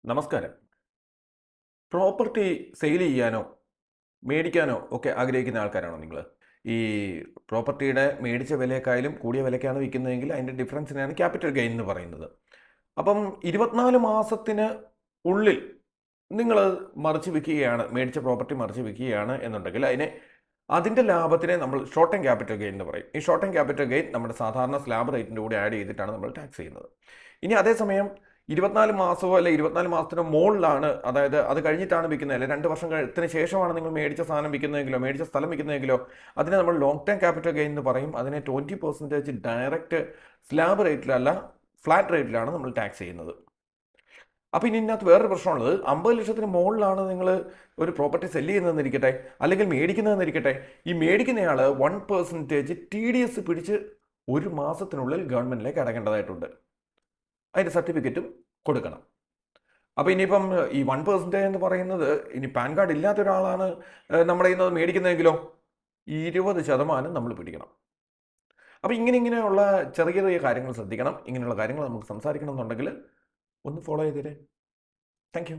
നമസ്കാരം. Property sale ചെയ്യാനോ, മേടിക്കാനോ ഒക്കെ ആഗ്രഹിക്കുന്ന ആൾക്കാരാണോ നിങ്ങൾ? ഈ പ്രോപ്പർട്ടിയുടെ മേടിച്ച വിലയേക്കാളും കൂടിയ വിലയ്ക്കാണ് വിൽക്കുന്നതെങ്കിൽ അതിൻ്റെ ഡിഫറൻസിനെയാണ് ക്യാപിറ്റൽ ഗെയിൻ എന്ന് പറയുന്നത്. അപ്പം 24 മാസത്തിന് ഉള്ളിൽ നിങ്ങൾ മറിച്ച് വിൽക്കുകയാണ്, മേടിച്ച പ്രോപ്പർട്ടി മറിച്ച് വിൽക്കുകയാണ് എന്നുണ്ടെങ്കിൽ അതിൻ്റെ ലാഭത്തിനെ നമ്മൾ ഷോർട്ട് ടൈം ക്യാപിറ്റൽ ഗെയിൻ എന്ന് പറയും. ഈ ഷോർട്ട് ടൈം ക്യാപിറ്റൽ ഗെയിൻ നമ്മുടെ സാധാരണ സ്ലാബ് റേറ്റിൻ്റെ കൂടെ ആഡ് ചെയ്തിട്ടാണ് നമ്മൾ ടാക്സ് ചെയ്യുന്നത്. ഇനി അതേസമയം 24 മാസമോ അല്ലെ 24 മാസത്തിന് മുകളിലാണ്, അതായത് അത് കഴിഞ്ഞിട്ടാണ് വിൽക്കുന്നത്, അല്ലെ 2 വർഷത്തിന് ശേഷമാണ് നിങ്ങൾ മേടിച്ച സാധനം വിൽക്കുന്നതെങ്കിലോ മേടിച്ച സ്ഥലം വിൽക്കുന്നതെങ്കിലോ അതിനെ നമ്മൾ ലോങ് ടൈം ക്യാപിറ്റൽ ഗെയിൻ എന്ന് പറയും. അതിനെ 20% ഡയറക്റ്റ് സ്ലാബ് റേറ്റിലല്ല, ഫ്ലാറ്റ് റേറ്റിലാണ് നമ്മൾ ടാക്സ് ചെയ്യുന്നത്. അപ്പോൾ ഇനി ഇതിനകത്ത് വേറൊരു പ്രശ്നമുള്ളത്, 50 ലക്ഷത്തിന് മുകളിലാണ് നിങ്ങൾ ഒരു പ്രോപ്പർട്ടി സെല്ല് ചെയ്യുന്നതെന്നിരിക്കട്ടെ, അല്ലെങ്കിൽ മേടിക്കുന്നതെന്നിരിക്കട്ടെ, ഈ മേടിക്കുന്നയാൾ 1% TDS പിടിച്ച് 1 മാസത്തിനുള്ളിൽ ഗവൺമെൻറ്റിലേക്ക് അടയ്ക്കേണ്ടതായിട്ടുണ്ട്. അതിൻ്റെ സർട്ടിഫിക്കറ്റും കൊടുക്കണം. അപ്പോൾ ഇനിയിപ്പം ഈ 1% എന്ന് പറയുന്നത്, ഇനി പാൻ കാർഡ് ഇല്ലാത്ത ഒരാളാണ് നമ്മുടെ കയ്യിൽ നിന്ന് മേടിക്കുന്നതെങ്കിലോ 20% നമ്മൾ പിടിക്കണം. അപ്പോൾ ഇങ്ങനെയുള്ള ചെറിയ ചെറിയ കാര്യങ്ങൾ ശ്രദ്ധിക്കണം. ഇങ്ങനെയുള്ള കാര്യങ്ങൾ നമുക്ക് സംസാരിക്കണം എന്നുണ്ടെങ്കിൽ ഒന്ന് ഫോളോ ചെയ്തേരെ. Thank you.